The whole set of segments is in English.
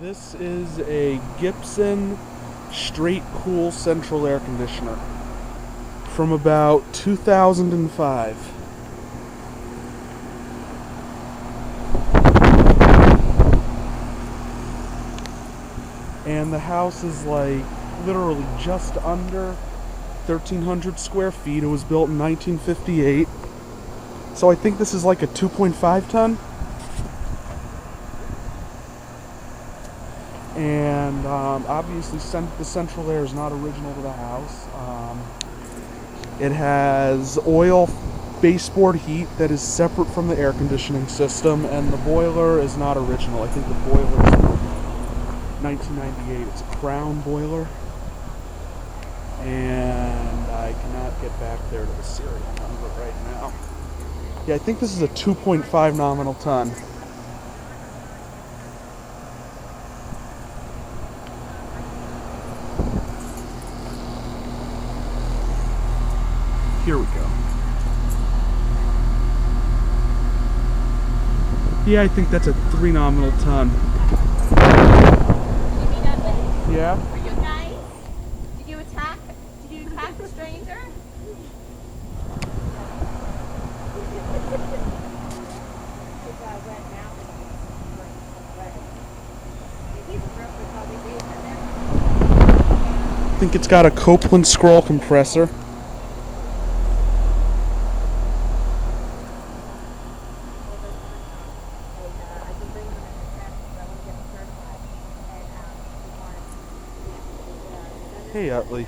This is a Gibson straight cool central air conditioner from about 2005. And the house is like literally just under 1,300 square feet. It was built in 1958. So I think this is like a 2.5 ton. And obviously the central air is not original to the house. It has oil baseboard heat that is separate from the air conditioning system, and the boiler is not original. I think the boiler is 1998. It's a Crown boiler, and I cannot get back there to the serial number right now. Yeah, I think this is a 2.5 nominal ton. Here we go. Yeah, I think that's a 3 nominal ton. Yeah? Are you guys? Did you attack the stranger? I think it's got a Copeland-Scroll compressor. Hey, Utley.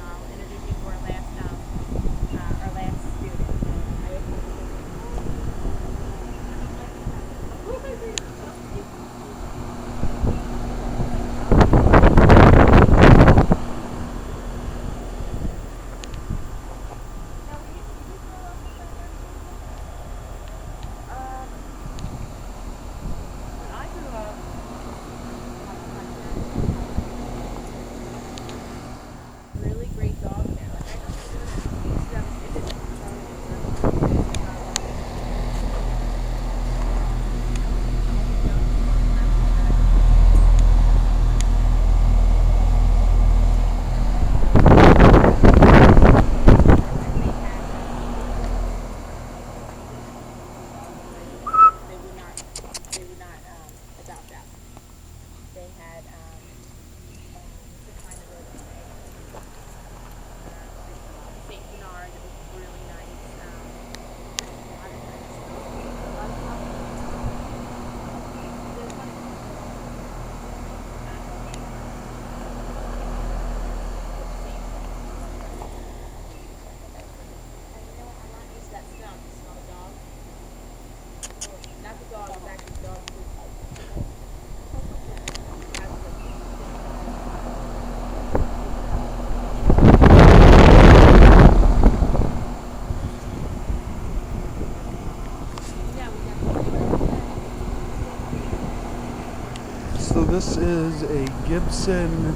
So this is a Gibson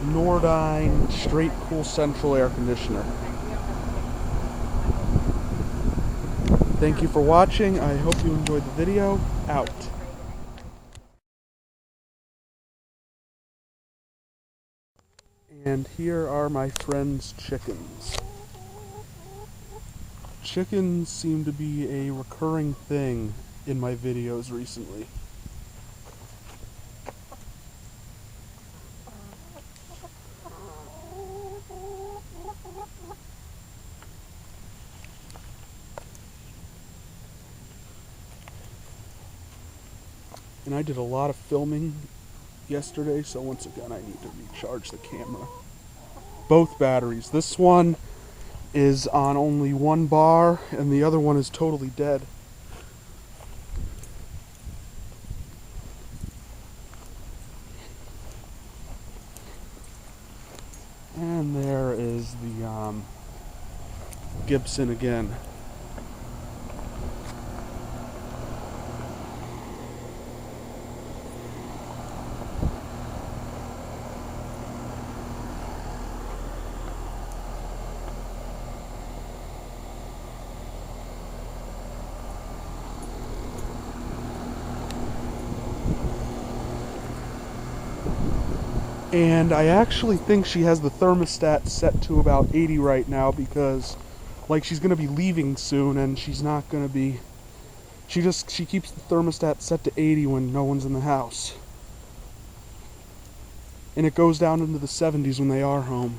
Nordine straight cool central air conditioner. Thank you for watching. I hope you enjoyed the video. Out. And here are my friend's chickens. Chickens seem to be a recurring thing in my videos recently. And I did a lot of filming yesterday, so once again I need to recharge the camera. Both batteries. This one is on only 1 bar, and the other one is totally dead. And there is the Gibson again. And I actually think she has the thermostat set to about 80 right now because, like, she's going to be leaving soon and she's not going to be... She keeps the thermostat set to 80 when no one's in the house. And it goes down into the 70s when they are home.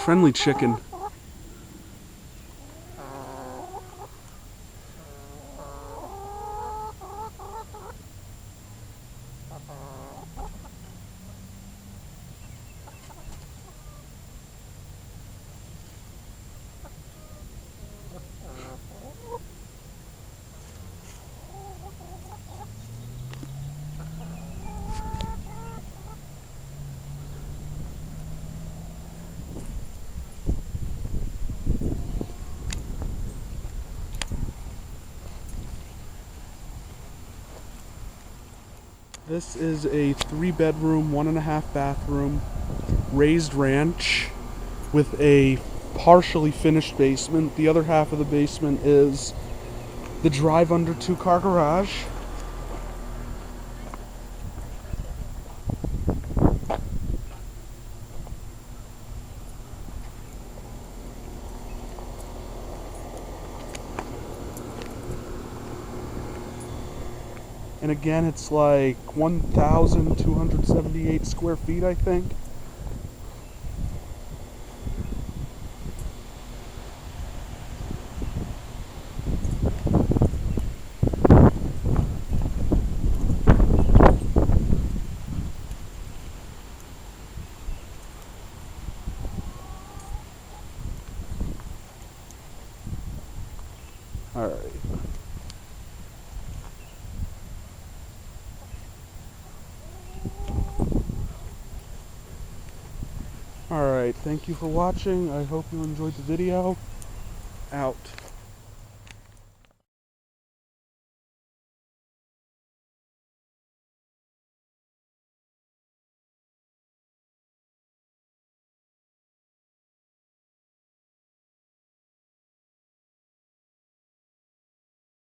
Friendly chicken. This is a 3-bedroom, 1.5 bathroom raised ranch with a partially finished basement. The other half of the basement is the drive under 2-car garage. And again, it's like 1,278 square feet, I think. All right. Alright, thank you for watching. I hope you enjoyed the video. Out.